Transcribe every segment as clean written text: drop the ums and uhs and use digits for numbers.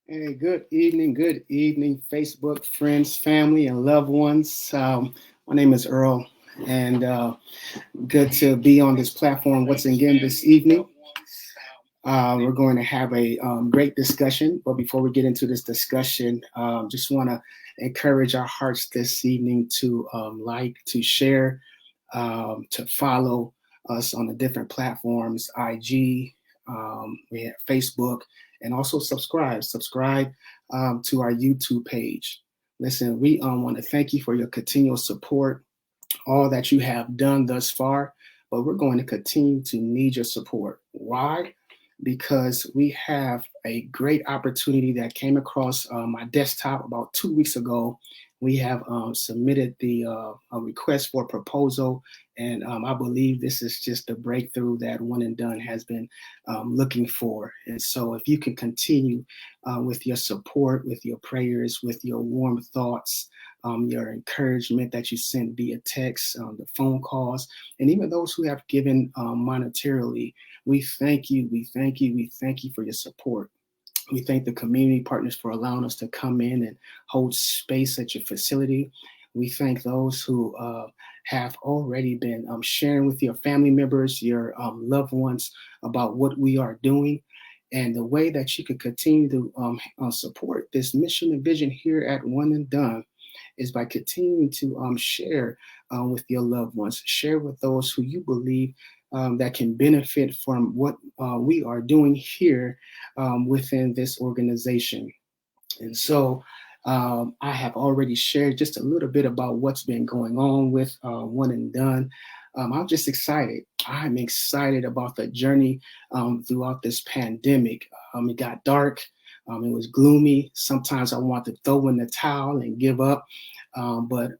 Hey, good evening, Facebook friends, family, and loved ones. My name is Earl, and good to be on this platform once again this evening. We're going to have a great discussion, but before we get into this discussion, just want to encourage our hearts this evening to like, to share, to follow us on the different platforms, IG, we have Facebook, and also subscribe. Subscribe to our YouTube page. Listen, we want to thank you for your continual support, all that you have done thus far, but we're going to continue to need your support. Why? Because we have a great opportunity that came across my desktop about 2 weeks ago. We have submitted a request for a proposal, and I believe this is just the breakthrough that One and Done has been looking for. And so, if you can continue with your support, with your prayers, with your warm thoughts, your encouragement that you sent via text, the phone calls, and even those who have given monetarily, we thank you. We thank you. We thank you for your support. We thank the community partners for allowing us to come in and hold space at your facility. We thank those who have already been sharing with your family members, your loved ones about what we are doing. And the way that you can continue to support this mission and vision here at One and Done is by continuing to share with your loved ones, share with those who you believe that can benefit from what we are doing here within this organization. And so I have already shared just a little bit about what's been going on with One and Done. I'm just excited. I'm excited about the journey throughout this pandemic. It got dark. It was gloomy. Sometimes I want to throw in the towel and give up. But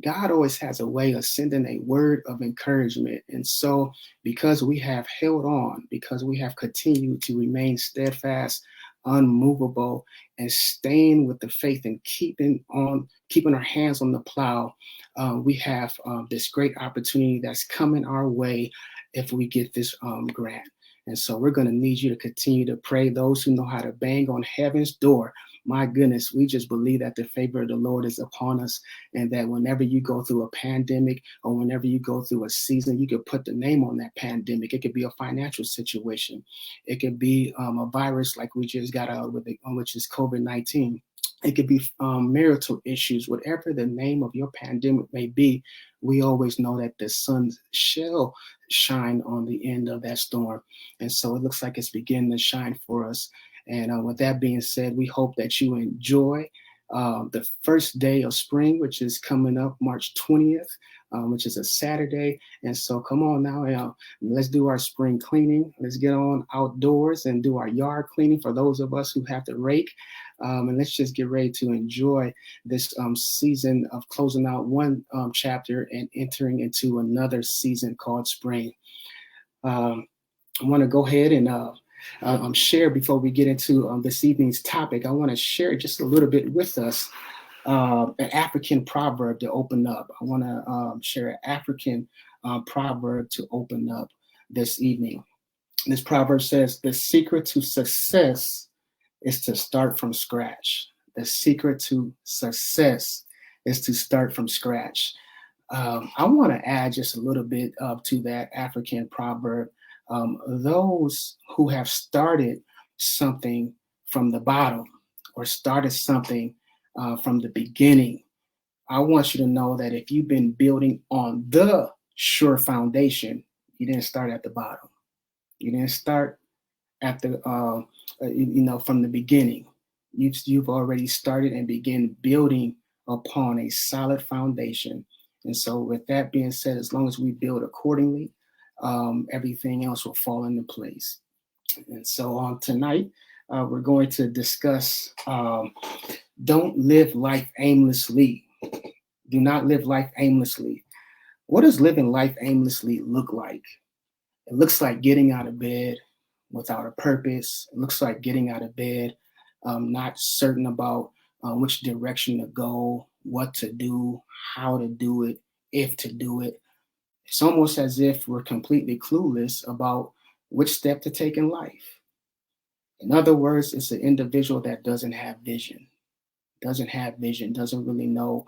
God always has a way of sending a word of encouragement. And so, because we have held on, because we have continued to remain steadfast, unmovable, and staying with the faith and keeping our hands on the plow, we have this great opportunity that's coming our way if we get this grant. And so we're going to need you to continue to pray. Those who know how to bang on heaven's door, my goodness, we just believe that the favor of the Lord is upon us, and that whenever you go through a pandemic or whenever you go through a season, you could put the name on that pandemic. It could be a financial situation. It could be a virus like we just got out with, which is COVID-19. It could be marital issues, whatever the name of your pandemic may be. We always know that the sun shall shine on the end of that storm. And so it looks like it's beginning to shine for us. And with that being said, we hope that you enjoy the first day of spring, which is coming up March 20th, which is a Saturday. And so come on now, let's do our spring cleaning. Let's get on outdoors and do our yard cleaning for those of us who have to rake. And let's just get ready to enjoy this season of closing out one chapter and entering into another season called spring. I want to go ahead and share before we get into this evening's topic. I want to share just a little bit with us an African proverb to open up. I want to share an African proverb to open up this evening. This proverb says, "The secret to success is to start from scratch." The secret to success is to start from scratch. I want to add just a little bit to that African proverb. Those who have started something from the bottom or started something from the beginning, I want you to know that if you've been building on the sure foundation, you didn't start at the bottom. You didn't start at the from the beginning. You've already started and began building upon a solid foundation. And so, with that being said, as long as we build accordingly, everything else will fall into place. And so, on tonight, we're going to discuss don't live life aimlessly. Do not live life aimlessly. What does living life aimlessly look like? It looks like getting out of bed without a purpose. It looks like getting out of bed, not certain about which direction to go, what to do, how to do it, if to do it. It's almost as if we're completely clueless about which step to take in life. In other words, it's an individual that doesn't have vision, doesn't really know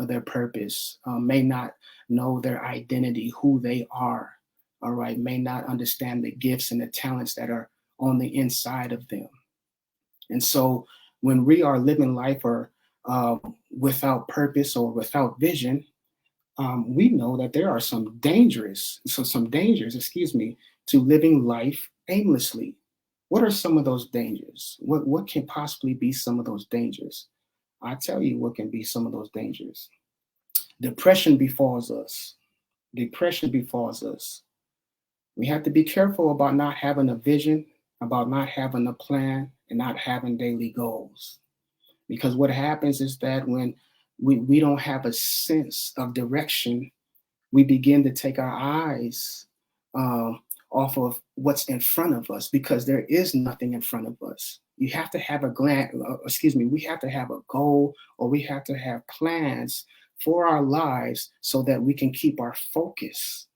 their purpose, may not know their identity, who they are, all right, may not understand the gifts and the talents that are on the inside of them. And so when we are living life or without purpose or without vision, we know that there are some dangers, to living life aimlessly. What are some of those dangers? What can possibly be some of those dangers? I tell you what can be some of those dangers. Depression befalls us. Depression befalls us. We have to be careful about not having a vision, about not having a plan, and not having daily goals. Because what happens is that when we don't have a sense of direction, we begin to take our eyes um, off of what's in front of us because there is nothing in front of us. You have to have we have to have a goal, or we have to have plans for our lives so that we can keep our focus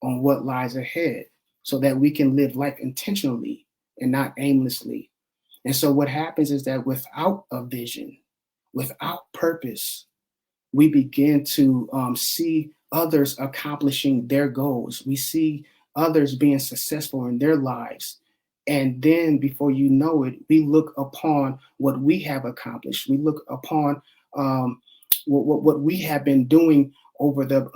on what lies ahead, so that we can live life intentionally and not aimlessly. And so what happens is that without a vision, without purpose, we begin to see others accomplishing their goals. We see others being successful in their lives. And then before you know it, we look upon what we have accomplished. We look upon what we have been doing over the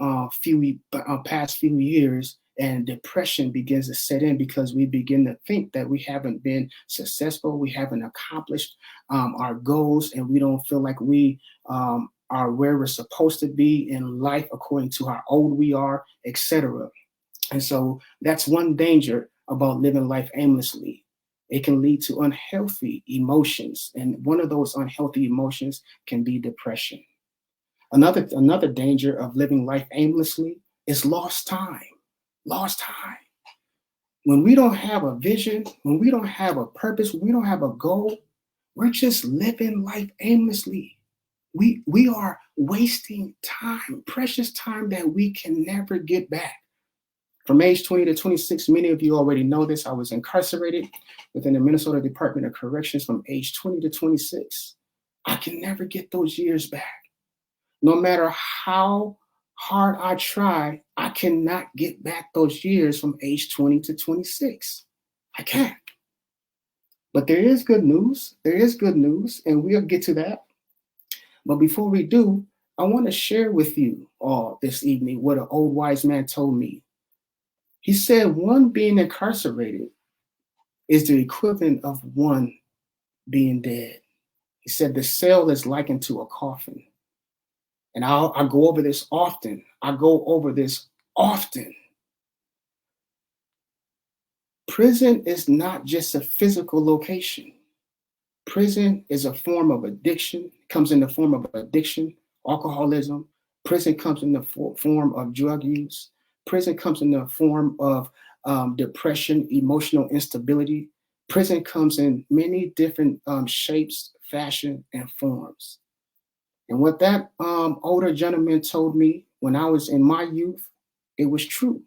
past few years, and depression begins to set in because we begin to think that we haven't been successful, we haven't accomplished our goals, and we don't feel like we are where we're supposed to be in life according to how old we are, etc. And so that's one danger about living life aimlessly. It can lead to unhealthy emotions, and one of those unhealthy emotions can be depression. Another danger of living life aimlessly is lost time. Lost time. When we don't have a vision, when we don't have a purpose, when we don't have a goal, we're just living life aimlessly. We are wasting time, precious time that we can never get back. From age 20 to 26, many of you already know this. I was incarcerated within the Minnesota Department of Corrections from age 20 to 26. I can never get those years back. No matter how hard I try, I cannot get back those years from age 20 to 26. I can't. But there is good news. There is good news, and we'll get to that. But before we do, I want to share with you all this evening what an old wise man told me. He said one being incarcerated is the equivalent of one being dead. He said the cell is likened to a coffin. And I go over this often. Prison is not just a physical location. Prison is a form of addiction, comes in the form of addiction, alcoholism. Prison comes in the form of drug use. Prison comes in the form of depression, emotional instability. Prison comes in many different shapes, fashion, and forms. And what that older gentleman told me when I was in my youth, it was true.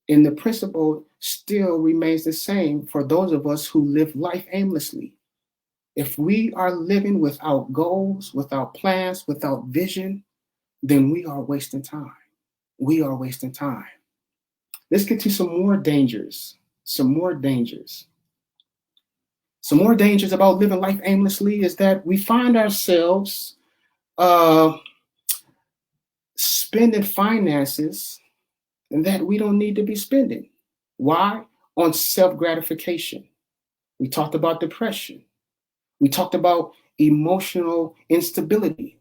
And the principle still remains the same for those of us who live life aimlessly. If we are living without goals, without plans, without vision, then we are wasting time. We are wasting time. Let's get to some more dangers. Some more dangers about living life aimlessly is that we find ourselves spending finances that we don't need to be spending. Why? On self-gratification. We talked about depression. We talked about emotional instability.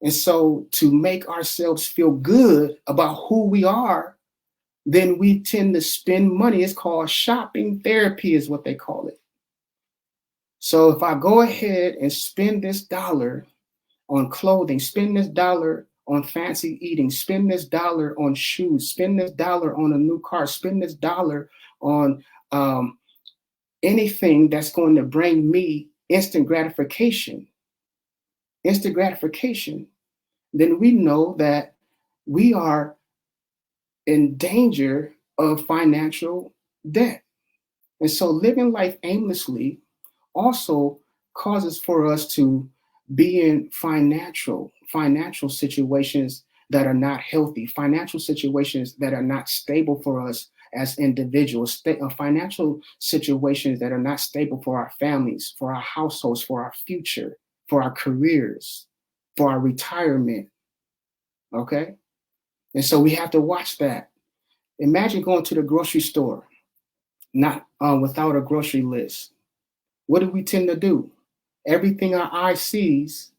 And so to make ourselves feel good about who we are, then we tend to spend money. It's called shopping therapy is what they call it. So if I go ahead and spend this dollar on clothing, spend this dollar on fancy eating, spend this dollar on shoes, spend this dollar on a new car, spend this dollar on anything that's going to bring me instant gratification, then we know that we are in danger of financial debt. And so living life aimlessly also causes for us to be in financial situations that are not healthy, financial situations that are not stable for us as individuals, financial situations that are not stable for our families, for our households, for our future, for our careers, for our retirement. Okay. And so we have to watch that. Imagine going to the grocery store, not without a grocery list. What do we tend to do? Everything our eye sees,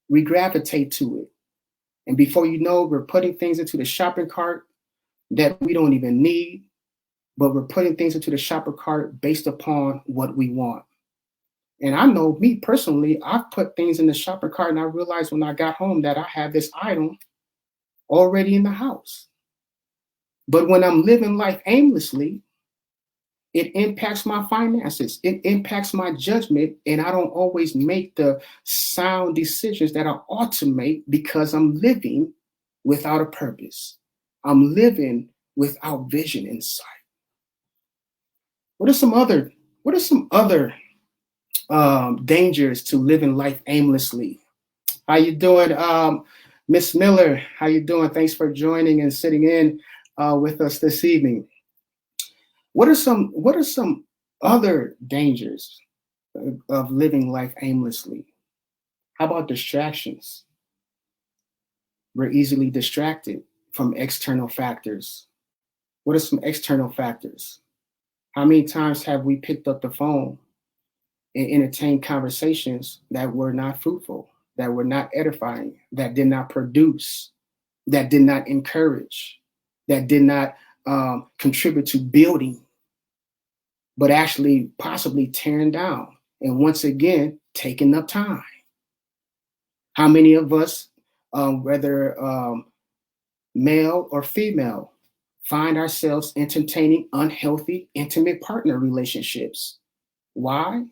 we gravitate to it. And before you know, we're putting things into the shopping cart that we don't even need, but we're putting things into the shopping cart based upon what we want. And I know me personally, I've put things in the shopping cart and I realized when I got home that I had this item already in the house. But when I'm living life aimlessly, it impacts my finances. It impacts my judgment. And I don't always make the sound decisions that I ought to make because I'm living without a purpose. I'm living without vision and sight. What are some other dangers to living life aimlessly? How you doing, Miss Miller? How you doing? Thanks for joining and sitting in with us this evening. What are some other dangers of living life aimlessly? How about distractions? We're easily distracted from external factors. What are some external factors? How many times have we picked up the phone and entertained conversations that were not fruitful, that were not edifying, that did not produce, that did not encourage, that did not contribute to building, but actually possibly tearing down and once again taking up time? How many of us, whether male or female, find ourselves entertaining unhealthy, intimate partner relationships? Why?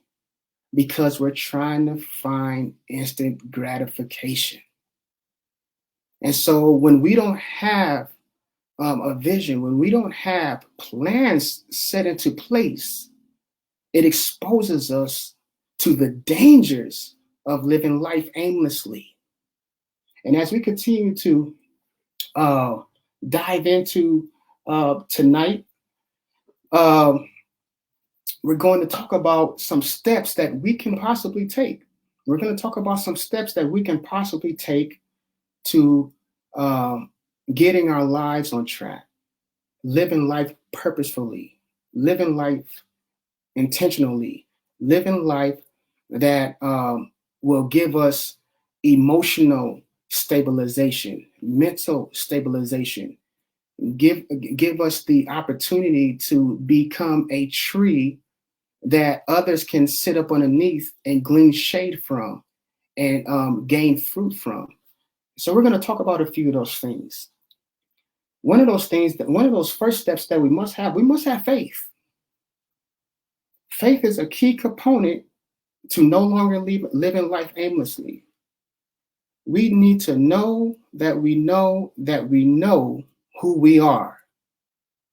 Because we're trying to find instant gratification. And so when we don't have a vision, when we don't have plans set into place, it exposes us to the dangers of living life aimlessly. And as we continue to dive into tonight, we're going to talk about some steps that we can possibly take. We're going to talk about some steps that we can possibly take to getting our lives on track, living life purposefully, living life intentionally, living life that will give us emotional stabilization, mental stabilization, give us the opportunity to become a tree that others can sit up underneath and glean shade from and gain fruit from. So we're going to talk about a few of those things. One of those first steps that we must have faith. Faith is a key component to no longer living life aimlessly. We need to know that we know that we know who we are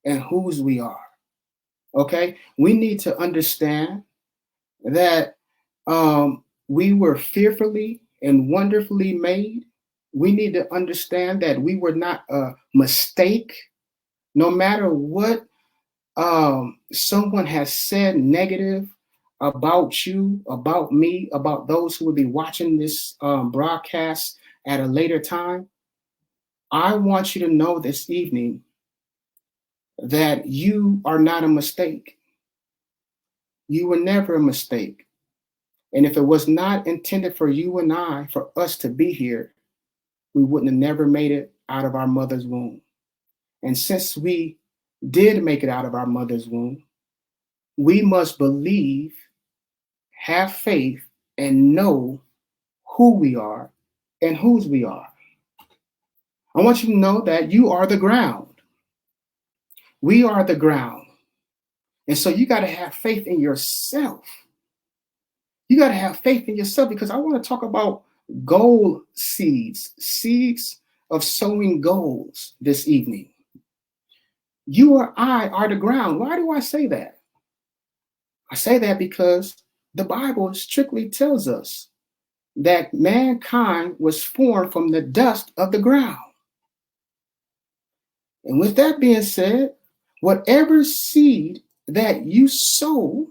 and whose we are. Okay? We need to understand that we were fearfully and wonderfully made. We need to understand that we were not a mistake. No matter what someone has said negative about you, about me, about those who will be watching this broadcast at a later time, I want you to know this evening that you are not a mistake. You were never a mistake. And if it was not intended for you and I, for us to be here, we wouldn't have never made it out of our mother's womb. And since we did make it out of our mother's womb, we must believe, have faith, and know who we are and whose we are. I want you to know that you are the ground. We are the ground. And so you got to have faith in yourself. You got to have faith in yourself, because I want to talk about goal seeds of sowing goals this evening. You or I are the ground. Why do I say that? I say that because the Bible strictly tells us that mankind was formed from the dust of the ground. And with that being said, whatever seed that you sow,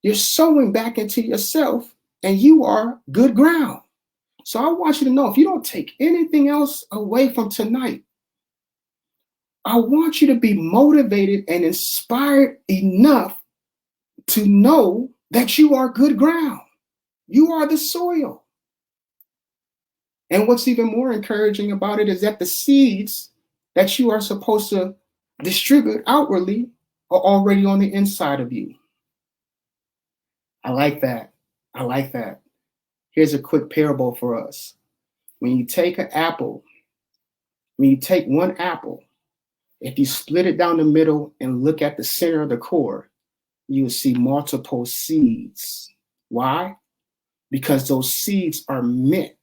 you're sowing back into yourself, and you are good ground. So I want you to know, if you don't take anything else away from tonight, I want you to be motivated and inspired enough to know that you are good ground. You are the soil. And what's even more encouraging about it is that the seeds that you are supposed to distribute outwardly are already on the inside of you. I like that. I like that. Here's a quick parable for us. When you take an apple, when you take one apple, if you split it down the middle and look at the center of the core, you will see multiple seeds. Why? Because those seeds are meant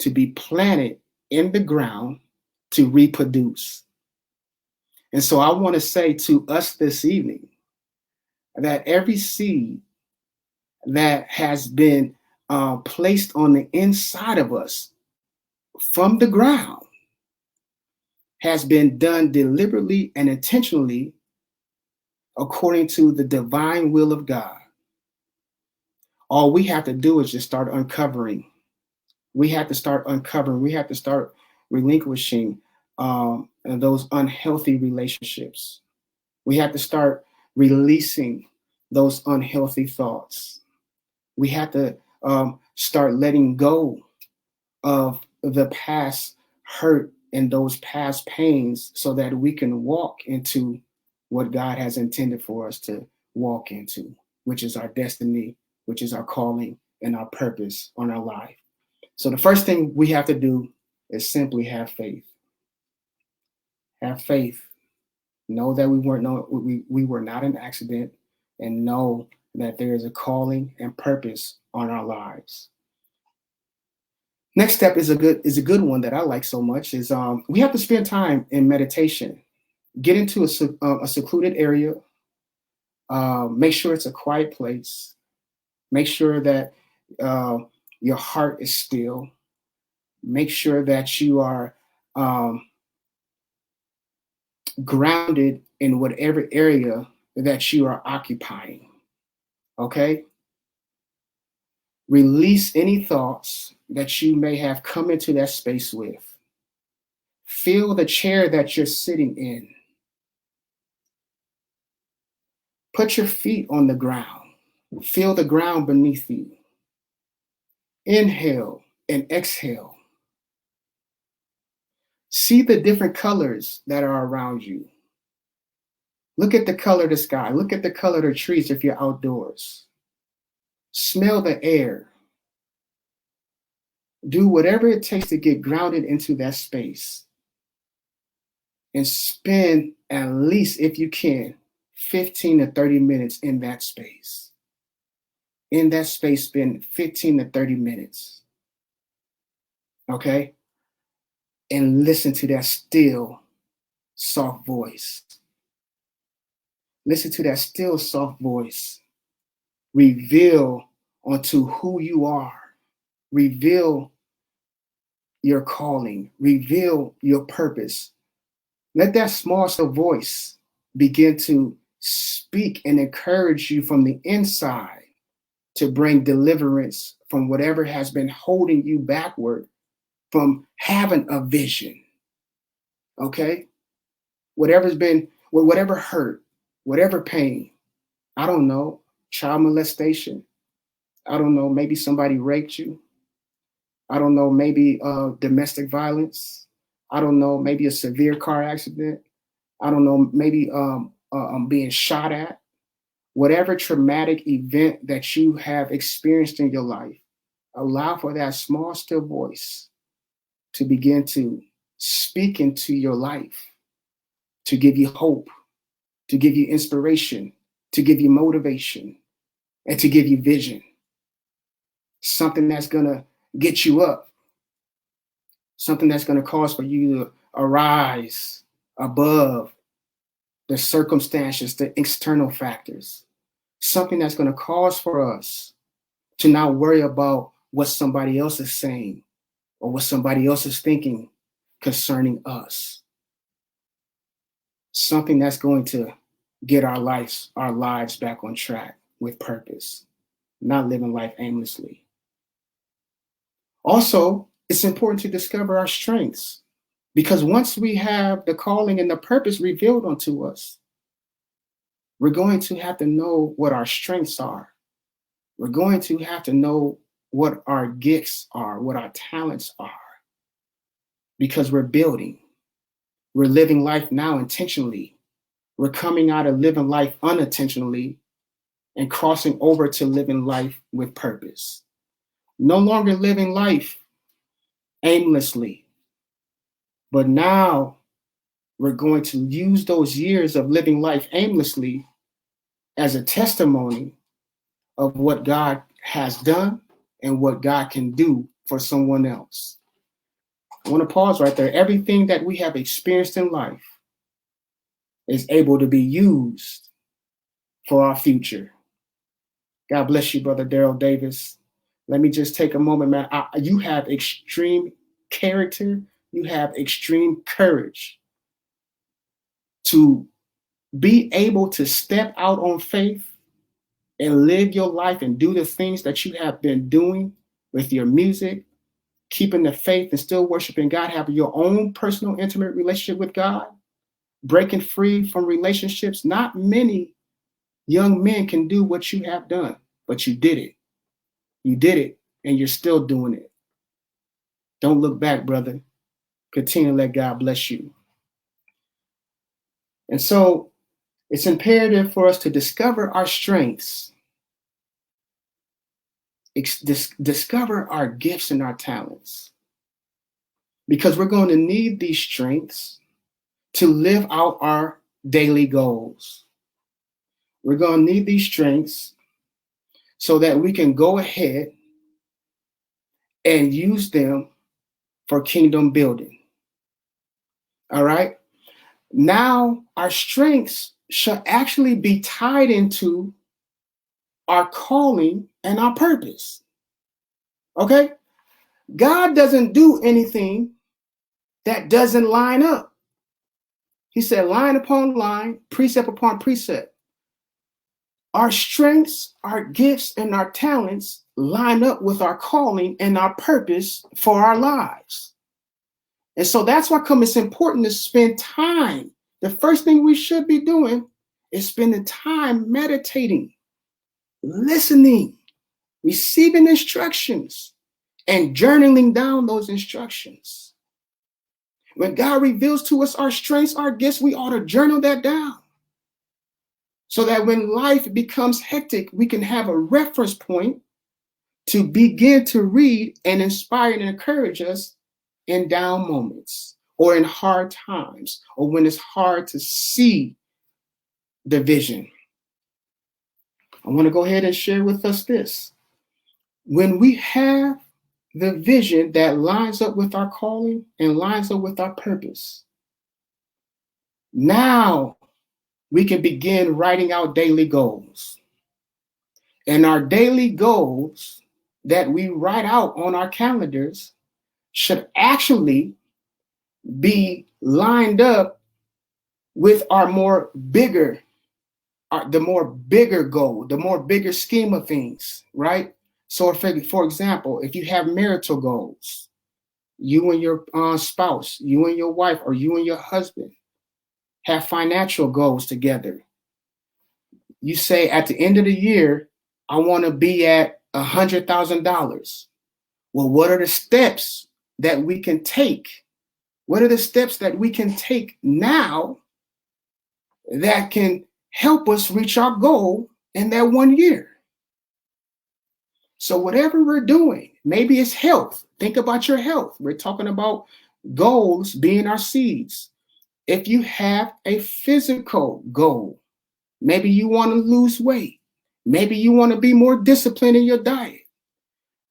to be planted in the ground to reproduce. And so I want to say to us this evening that every seed that has been placed on the inside of us from the ground has been done deliberately and intentionally according to the divine will of God. All we have to do is just start uncovering. We have to start uncovering. We have to start relinquishing those unhealthy relationships. We have to start releasing those unhealthy thoughts. We have to start letting go of the past hurt and those past pains so that we can walk into what God has intended for us to walk into, which is our destiny, which is our calling and our purpose on our life. So the first thing we have to do is simply have faith. Have faith. Know that we were not an accident, and know that there is a calling and purpose on our lives. Next step is a good one that I like so much is we have to spend time in meditation. Get into a secluded area. Make sure it's a quiet place. Make sure that your heart is still. Make sure that you are grounded in whatever area that you are occupying. Okay? Release any thoughts that you may have come into that space with. Feel the chair that you're sitting in. Put your feet on the ground. Feel the ground beneath you. Inhale and exhale. See the different colors that are around you. Look at the color of the sky. Look at the color of the trees if you're outdoors. Smell the air. Do whatever it takes to get grounded into that space. And spend at least, if you can, 15 to 30 minutes in that space. In that space, spend 15 to 30 minutes. Okay? And listen to that still, soft voice. Listen to that still, soft voice. Reveal onto who you are. Reveal your calling. Reveal your purpose. Let that small voice begin to speak and encourage you from the inside to bring deliverance from whatever has been holding you backward from having a vision. Okay? Whatever hurt, whatever pain, I don't know, child molestation, I don't know, maybe somebody raped you, I don't know, maybe domestic violence, I don't know, maybe a severe car accident, I don't know, maybe being shot at, whatever traumatic event that you have experienced in your life, allow for that small, still voice to begin to speak into your life, to give you hope, to give you inspiration, to give you motivation, and to give you vision. Something that's going to get you up, something that's going to cause for you to arise above the circumstances, the external factors, something that's going to cause for us to not worry about what somebody else is saying or what somebody else is thinking concerning us. Something that's going to get our lives back on track with purpose, not living life aimlessly. Also, it's important to discover our strengths, because once we have the calling and the purpose revealed unto us, we're going to have to know what our strengths are. We're going to have to know what our gifts are, what our talents are, because we're building. We're living life now intentionally. We're coming out of living life unintentionally and crossing over to living life with purpose. No longer living life aimlessly, but now we're going to use those years of living life aimlessly as a testimony of what God has done and what God can do for someone else. I want to pause right there. Everything that we have experienced in life is able to be used for our future. God bless you, Brother Daryl Davis. Let me just take a moment, man. You have extreme character. You have extreme courage to be able to step out on faith and live your life and do the things that you have been doing with your music, keeping the faith and still worshiping God, having your own personal intimate relationship with God, breaking free from relationships. Not many young men can do what you have done, but you did it. You did it, and you're still doing it. Don't look back, brother. Continue to let God bless you. And so it's imperative for us to discover our strengths, discover our gifts and our talents, because we're going to need these strengths to live out our daily goals. We're going to need these strengths so that we can go ahead and use them for kingdom building. All right? Now, our strengths should actually be tied into our calling and our purpose. Okay? God doesn't do anything that doesn't line up. He said line upon line, precept upon precept. Our strengths, our gifts, and our talents line up with our calling and our purpose for our lives. And so that's why it's important to spend time. The first thing we should be doing is spending time meditating, listening, receiving instructions, and journaling down those instructions. When God reveals to us our strengths, our gifts, we ought to journal that down, so that when life becomes hectic, we can have a reference point to begin to read and inspire and encourage us in down moments or in hard times or when it's hard to see the vision. I want to go ahead and share with us this. When we have the vision that lines up with our calling and lines up with our purpose, now we can begin writing out daily goals. And our daily goals that we write out on our calendars should actually be lined up with our the more bigger goal, the more bigger scheme of things, right? So for example, if you have marital goals, you and your spouse, you and your wife, or you and your husband have financial goals together. You say at the end of the year, I want to be at $100,000. Well, what are the steps that we can take? What are the steps that we can take now that can help us reach our goal in that 1 year? So whatever we're doing, maybe it's health. Think about your health. We're talking about goals being our seeds. If you have a physical goal, maybe you want to lose weight. Maybe you want to be more disciplined in your diet.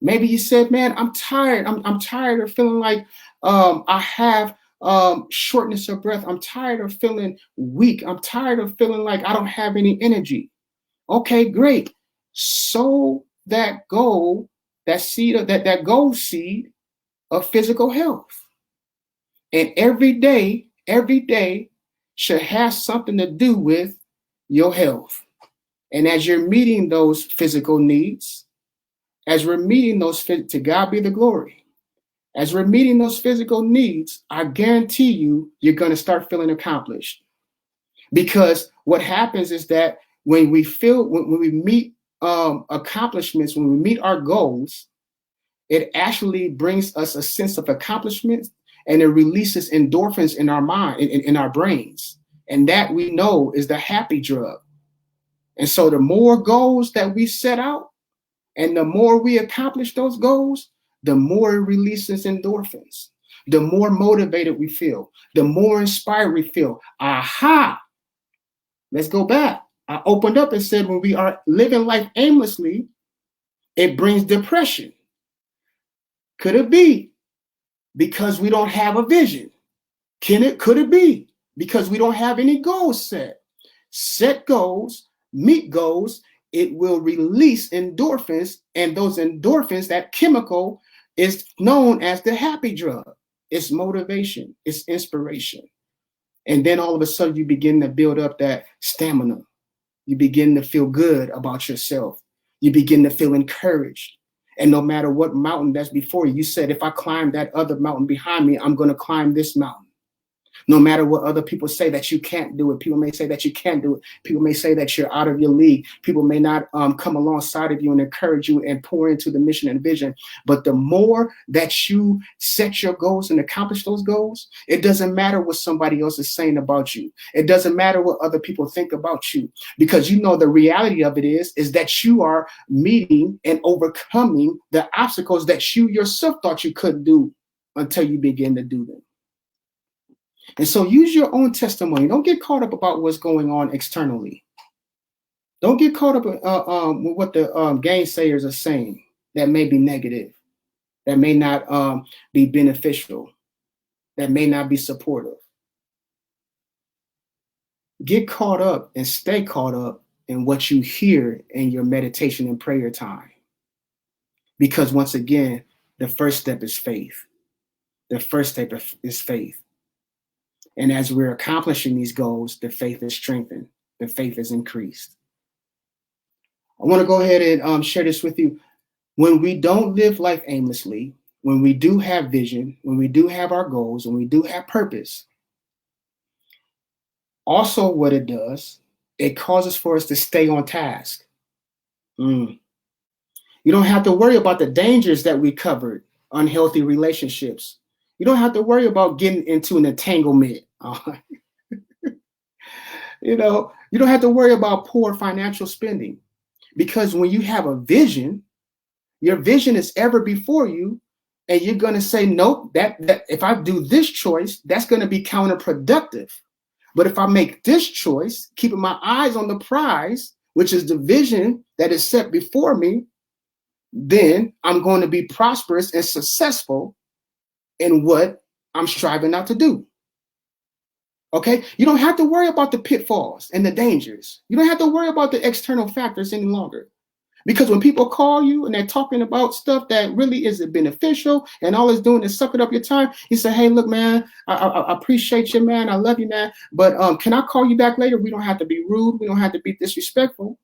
Maybe you said, man, I'm tired. I'm tired of feeling like I have shortness of breath. I'm tired of feeling weak. I'm tired of feeling like I don't have any energy. Okay, great. Sow that goal, that seed of that goal seed of physical health. And every day should have something to do with your health. And as you're meeting those physical needs, as we're meeting those, to God be the glory, as we're meeting those physical needs, I guarantee you're going to start feeling accomplished. Because what happens is that when we meet accomplishments, when we meet our goals, it actually brings us a sense of accomplishment, and it releases endorphins in our mind, in our brains. And that we know is the happy drug. And so the more goals that we set out and the more we accomplish those goals, the more it releases endorphins, the more motivated we feel, the more inspired we feel. Aha! Let's go back. I opened up and said when we are living life aimlessly, it brings depression. Could it be because we don't have a vision? Could it be because we don't have any goals set? Set goals, meet goals, it will release endorphins, and those endorphins, that chemical, is known as the happy drug. It's motivation, it's inspiration. And then all of a sudden you begin to build up that stamina. You begin to feel good about yourself. You begin to feel encouraged. And no matter what mountain that's before you, you said, if I climb that other mountain behind me, I'm going to climb this mountain. No matter what other people say that you can't do it. People may say that you can't do it. People may say that you're out of your league. People may not come alongside of you and encourage you and pour into the mission and vision. But the more that you set your goals and accomplish those goals, it doesn't matter what somebody else is saying about you. It doesn't matter what other people think about you, because you know the reality of it is that you are meeting and overcoming the obstacles that you yourself thought you couldn't do until you begin to do them. And so use your own testimony. Don't get caught up about what's going on externally. Don't get caught up with what the gainsayers are saying that may be negative, that may not be beneficial, that may not be supportive. Get caught up and stay caught up in what you hear in your meditation and prayer time. Because once again, the first step is faith. The first step is faith. And as we're accomplishing these goals, the faith is strengthened. The faith is increased. I want to go ahead and share this with you. When we don't live life aimlessly, when we do have vision, when we do have our goals, when we do have purpose, also what it does, it causes for us to stay on task. You don't have to worry about the dangers that we covered, unhealthy relationships. You don't have to worry about getting into an entanglement. You don't have to worry about poor financial spending, because when you have a vision, your vision is ever before you, and you're going to say, nope, that if I do this choice, that's going to be counterproductive. But if I make this choice, keeping my eyes on the prize, which is the vision that is set before me, then I'm going to be prosperous and successful in what I'm striving out to do. Okay? You don't have to worry about the pitfalls and the dangers. You don't have to worry about the external factors any longer. Because when people call you and they're talking about stuff that really isn't beneficial and all it's doing is sucking up your time, you say, hey, look, man, I appreciate you, man. I love you, man. But can I call you back later? We don't have to be rude. We don't have to be disrespectful.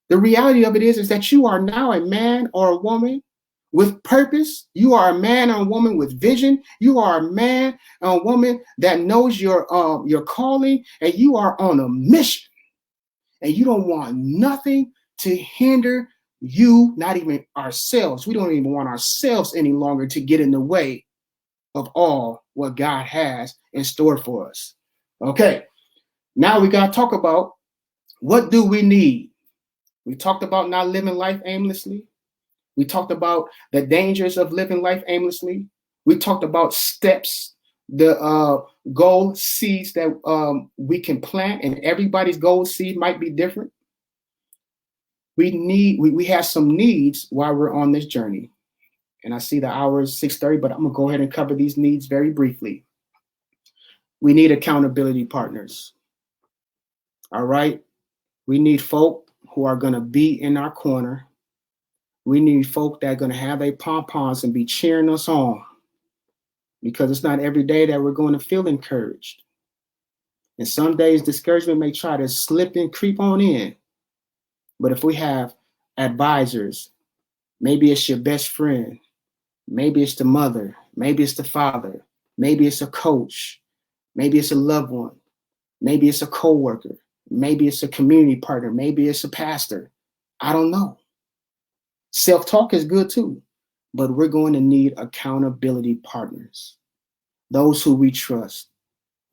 The reality of it is that you are now a man or a woman with purpose. You are a man or a woman with vision. You are a man or a woman that knows your calling, and you are on a mission. And you don't want nothing to hinder you, not even ourselves. We don't even want ourselves any longer to get in the way of all what God has in store for us. Okay, now we got to talk about, what do we need? We talked about not living life aimlessly. We talked about the dangers of living life aimlessly. We talked about steps, the goal seeds that we can plant, and everybody's goal seed might be different. We have some needs while we're on this journey. And I see the hour is 6:30, but I'm going to go ahead and cover these needs very briefly. We need accountability partners. All right. We need folk who are going to be in our corner. We need folk that are going to have their pom-poms and be cheering us on, because it's not every day that we're going to feel encouraged. And some days discouragement may try to slip and creep on in. But if we have advisors, maybe it's your best friend, maybe it's the mother, maybe it's the father, maybe it's a coach, maybe it's a loved one, maybe it's a coworker, maybe it's a community partner, maybe it's a pastor. I don't know. Self-talk is good too, but we're going to need accountability partners, those who we trust,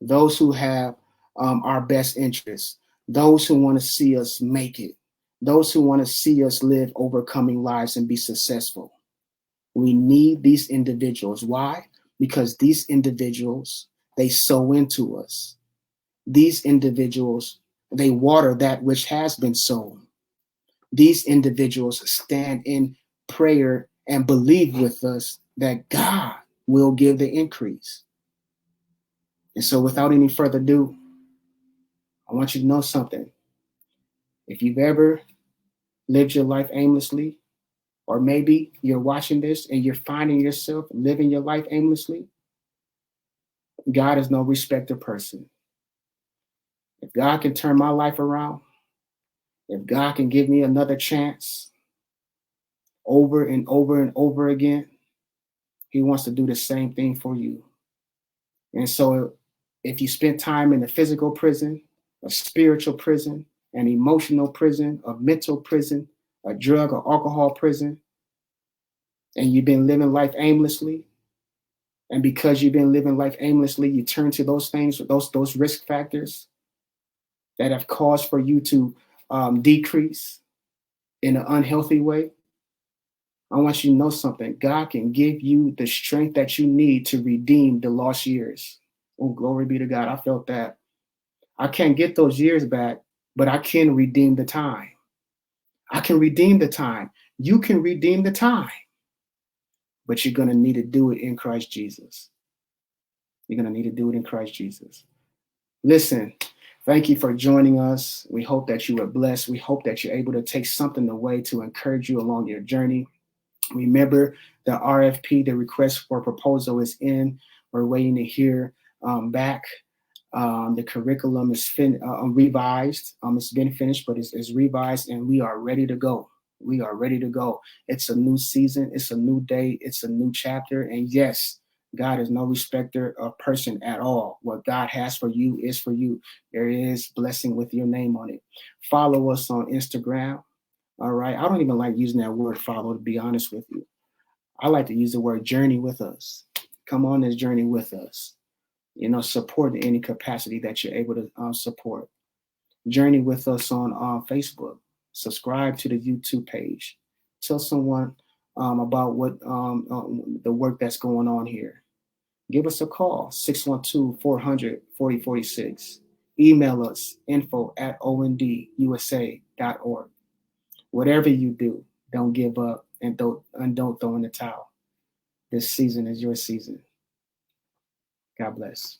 those who have our best interests, those who want to see us make it, those who want to see us live overcoming lives and be successful. We need these individuals. Why? Because these individuals, they sow into us. These individuals, they water that which has been sown. These individuals stand in prayer and believe with us that God will give the increase. And so without any further ado, I want you to know something. If you've ever lived your life aimlessly, or maybe you're watching this and you're finding yourself living your life aimlessly, God is no respecter person. If God can turn my life around, if God can give me another chance over and over and over again, he wants to do the same thing for you. And so if you spent time in a physical prison, a spiritual prison, an emotional prison, a mental prison, a drug or alcohol prison, and you've been living life aimlessly, and because you've been living life aimlessly, you turn to those things, those risk factors that have caused for you to decrease in an unhealthy way. I want you to know something. God can give you the strength that you need to redeem the lost years. Oh, glory be to God. I felt that. I can't get those years back, but I can redeem the time. I can redeem the time. You can redeem the time, but you're going to need to do it in Christ Jesus. You're going to need to do it in Christ Jesus. Listen, thank you for joining us. We hope that you were blessed. We hope that you're able to take something away to encourage you along your journey. Remember, the RFP, the request for proposal, is in. We're waiting to hear back. The curriculum is revised. It's been finished, but it's revised, and we are ready to go. We are ready to go. It's a new season. It's a new day. It's a new chapter. And yes, God is no respecter of person at all. What God has for you is for you. There is blessing with your name on it. Follow us on Instagram. All right. I don't even like using that word follow, to be honest with you. I like to use the word journey with us. Come on this journey with us. Support in any capacity that you're able to support. Journey with us on Facebook. Subscribe to the YouTube page. Tell someone about what the work that's going on here. Give us a call, 612-400-4046. Email us, info@ondusa.org. Whatever you do, don't give up and don't throw in the towel. This season is your season. God bless.